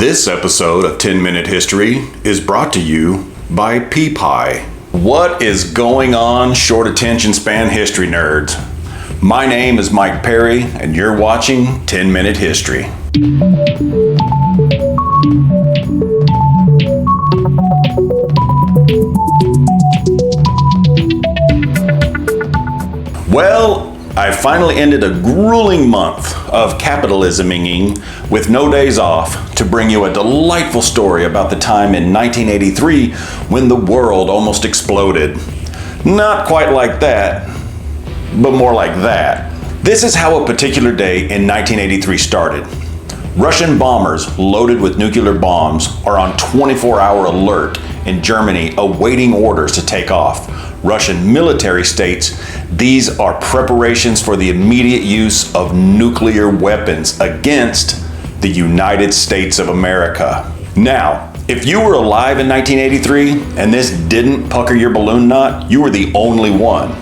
This episode of 10-Minute History is brought to you by PPI. What is going on, short attention span history nerds? My name is Mike Perry, and you're watching 10-Minute History. Well, I finally ended a grueling month of capitalisming with no days off to bring you a delightful story about the time in 1983 when the world almost exploded. Not quite like that, but more like that. This is how a particular day in 1983 started. Russian bombers loaded with nuclear bombs are on 24-hour alert in Germany awaiting orders to take off. Russian military states these are preparations for the immediate use of nuclear weapons against the United States of America. Now, if you were alive in 1983 and this didn't pucker your balloon knot, you were the only one,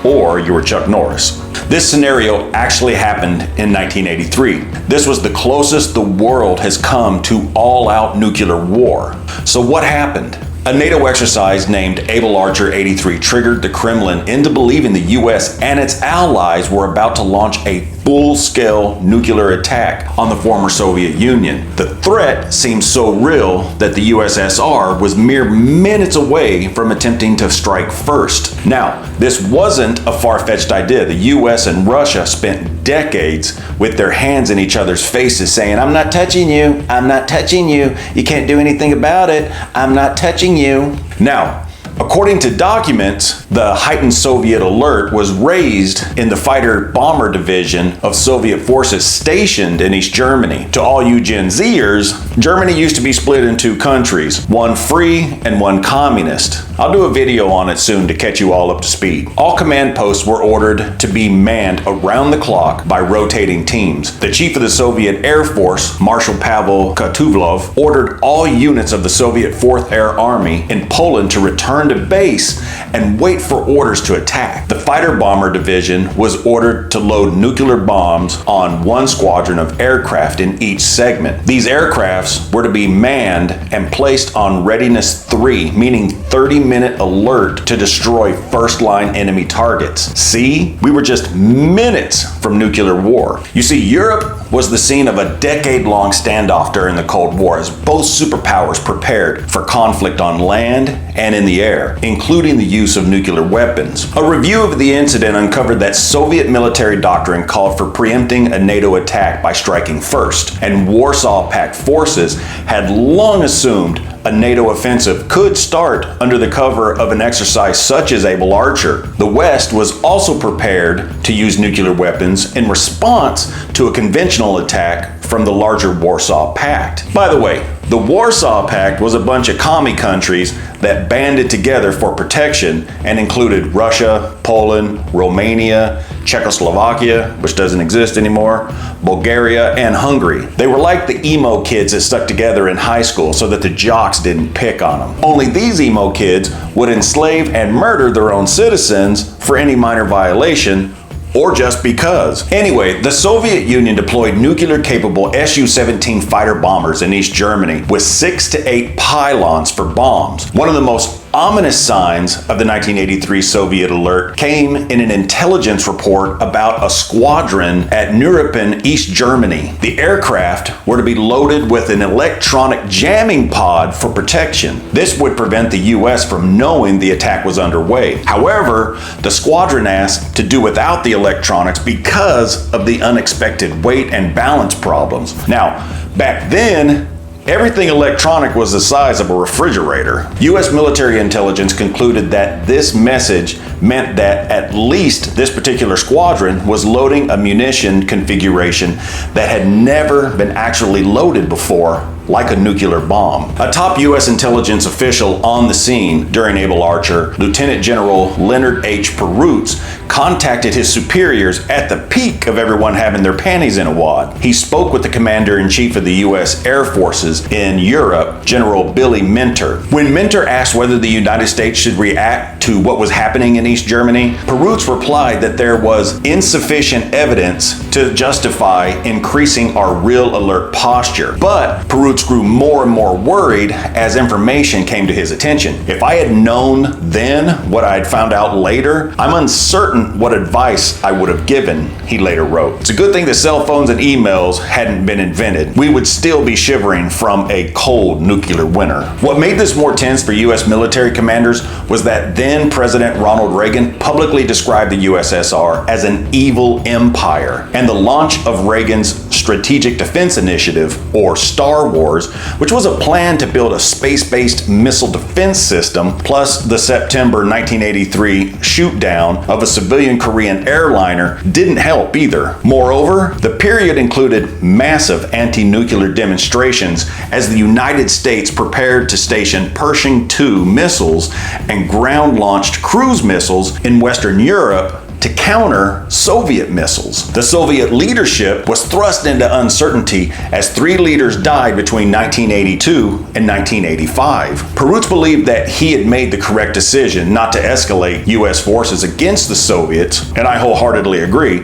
or you were Chuck Norris. This scenario actually happened in 1983. This was the closest the world has come to all-out nuclear war. So what happened? A NATO exercise named Able Archer 83 triggered the Kremlin into believing the US and its allies were about to launch a full-scale nuclear attack on the former Soviet Union. The threat seemed so real that the USSR was mere minutes away from attempting to strike first. Now, this wasn't a far-fetched idea. The US and Russia spent decades with their hands in each other's faces saying, "I'm not touching you, I'm not touching you, you can't do anything about it, I'm not touching you." Now, according to documents, the heightened Soviet alert was raised in the fighter-bomber division of Soviet forces stationed in East Germany. To all you Gen Zers, Germany used to be split in two countries, one free and one communist. I'll do a video on it soon to catch you all up to speed. All command posts were ordered to be manned around the clock by rotating teams. The chief of the Soviet Air Force, Marshal Pavel Kutuzov, ordered all units of the Soviet 4th Air Army in Poland to return to base and wait for orders to attack. The fighter-bomber division was ordered to load nuclear bombs on one squadron of aircraft in each segment. These aircrafts were to be manned and placed on readiness 3, meaning 30-minute alert to destroy first-line enemy targets. See, we were just minutes from nuclear war. You see, Europe was the scene of a decade-long standoff during the Cold War as both superpowers prepared for conflict on land and in the air, including the use of nuclear weapons. A review of the incident uncovered that Soviet military doctrine called for preempting a NATO attack by striking first, and Warsaw Pact forces had long assumed a NATO offensive could start under the cover of an exercise such as Able Archer. The West was also prepared to use nuclear weapons in response to a conventional attack from the larger Warsaw Pact. By the way, the Warsaw Pact was a bunch of commie countries that banded together for protection and included Russia, Poland, Romania, Czechoslovakia, which doesn't exist anymore, Bulgaria, and Hungary. They were like the emo kids that stuck together in high school so that the jocks didn't pick on them. Only these emo kids would enslave and murder their own citizens for any minor violation, or just because. Anyway, the Soviet Union deployed nuclear-capable Su-17 fighter bombers in East Germany with 6 to 8 pylons for bombs. One of the most ominous signs of the 1983 Soviet alert came in an intelligence report about a squadron at Neuruppin, East Germany. The aircraft were to be loaded with an electronic jamming pod for protection. This would prevent the US from knowing the attack was underway. However, the squadron asked to do without the electronics because of the unexpected weight and balance problems. Now, back then, everything electronic was the size of a refrigerator. U.S. military intelligence concluded that this message meant that at least this particular squadron was loading a munition configuration that had never been actually loaded before, like a nuclear bomb. A top U.S. intelligence official on the scene during Able Archer, Lieutenant General Leonard H. Perutz, contacted his superiors at the peak of everyone having their panties in a wad. He spoke with the Commander-in-Chief of the U.S. Air Forces in Europe, General Billy Minter. When Minter asked whether the United States should react to what was happening in East Germany, Perutz replied that there was insufficient evidence to justify increasing our real alert posture. But Perutz Perutz grew more and more worried as information came to his attention. If I had known then what I had found out later, I'm uncertain what advice I would have given, he later wrote. It's a good thing that cell phones and emails hadn't been invented. We would still be shivering from a cold nuclear winter. What made this more tense for U.S. military commanders was that then President Ronald Reagan publicly described the USSR as an evil empire, and the launch of Reagan's Strategic Defense Initiative, or Star Wars, which was a plan to build a space-based missile defense system, plus the September 1983 shoot-down of a civilian Korean airliner, didn't help either. Moreover, the period included massive anti-nuclear demonstrations as the United States prepared to station Pershing II missiles and ground-launched cruise missiles in Western Europe to counter Soviet missiles. The Soviet leadership was thrust into uncertainty as 3 leaders died between 1982 and 1985. Perutz believed that he had made the correct decision not to escalate U.S. forces against the Soviets, and I wholeheartedly agree,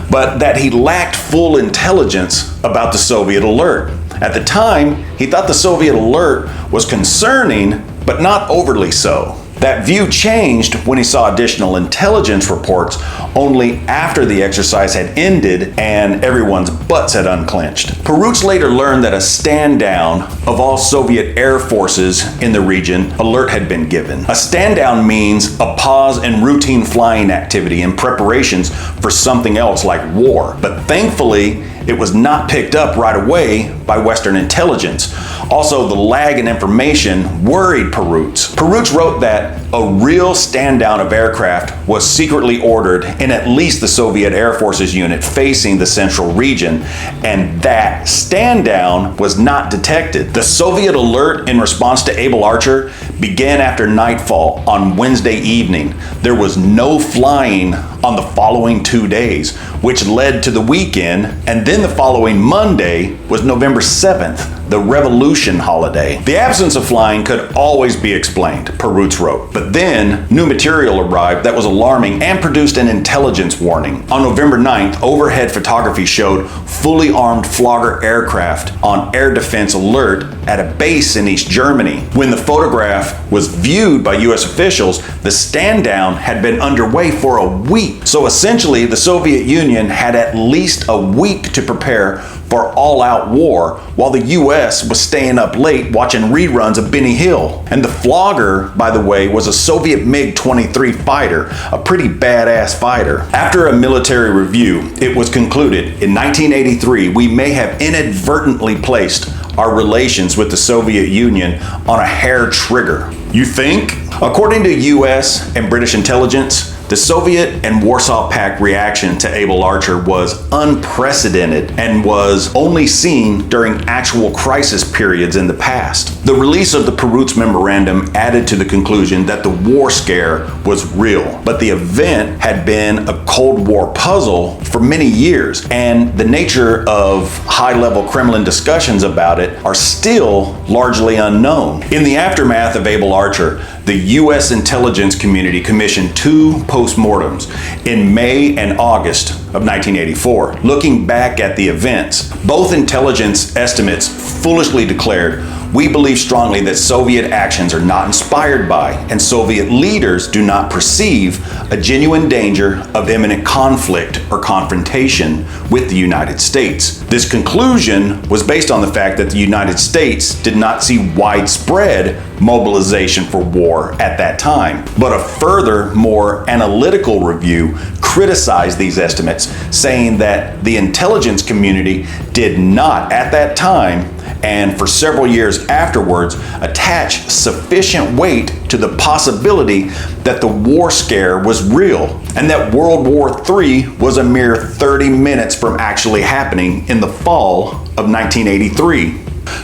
but that he lacked full intelligence about the Soviet alert. At the time, he thought the Soviet alert was concerning, but not overly so. That view changed when he saw additional intelligence reports only after the exercise had ended and everyone's butts had unclenched. Perutz later learned that a stand down of all Soviet air forces in the region alert had been given. A stand down means a pause in routine flying activity in preparations for something else like war. But thankfully, it was not picked up right away by Western intelligence. Also, the lag in information worried Perutz. Perutz wrote that a real stand down of aircraft was secretly ordered in at least the Soviet Air Forces unit facing the central region, and that stand down was not detected. The Soviet alert in response to Able Archer began after nightfall on Wednesday evening. There was no flying on the following 2 days, which led to the weekend, and then the following Monday was November 7th, the Revolution holiday. The absence of flying could always be explained, Perutz wrote, but then new material arrived that was alarming and produced an intelligence warning. On November 9th, overhead photography showed fully armed Flogger aircraft on air defense alert at a base in East Germany. When the photograph was viewed by U.S. officials, the stand down had been underway for a week. So essentially, the Soviet Union had at least a week to prepare for all-out war, while the U.S. was staying up late watching reruns of Benny Hill. And the Flogger, by the way, was a Soviet MiG-23 fighter, a pretty badass fighter. After a military review, it was concluded in 1983 we may have inadvertently placed our relations with the Soviet Union on a hair trigger. You think? According to U.S. and British intelligence, the Soviet and Warsaw Pact reaction to Able Archer was unprecedented and was only seen during actual crisis periods in the past. The release of the Perutz Memorandum added to the conclusion that the war scare was real, but the event had been a Cold War puzzle for many years, and the nature of high-level Kremlin discussions about it are still largely unknown. In the aftermath of Able Archer, the U.S. intelligence community commissioned 2 postmortems in May and August of 1984. Looking back at the events, both intelligence estimates foolishly declared, "We believe strongly that Soviet actions are not inspired by, and Soviet leaders do not perceive, a genuine danger of imminent conflict or confrontation with the United States." This conclusion was based on the fact that the United States did not see widespread mobilization for war at that time. But a further, more analytical review criticized these estimates, saying that the intelligence community did not, at that time, and for several years afterwards, attach sufficient weight to the possibility that the war scare was real and that World War III was a mere 30 minutes from actually happening in the fall of 1983.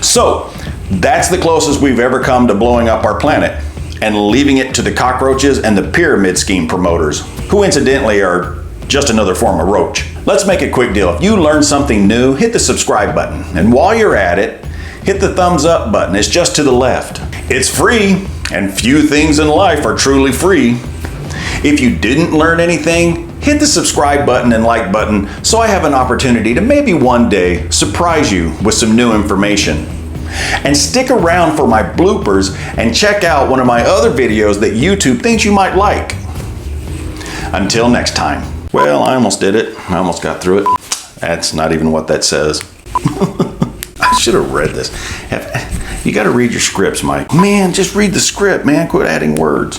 So, that's the closest we've ever come to blowing up our planet and leaving it to the cockroaches and the pyramid scheme promoters, who incidentally are just another form of roach. Let's make a quick deal. If you learned something new, hit the subscribe button. And while you're at it, hit the thumbs up button. It's just to the left. It's free, and few things in life are truly free. If you didn't learn anything, hit the subscribe button and like button so I have an opportunity to maybe one day surprise you with some new information. And stick around for my bloopers and check out one of my other videos that YouTube thinks you might like. Until next time. Well, I almost did it. I almost got through it. That's not even what that says. I should have read this. You got to read your scripts, Mike. Man, just read the script, man. Quit adding words.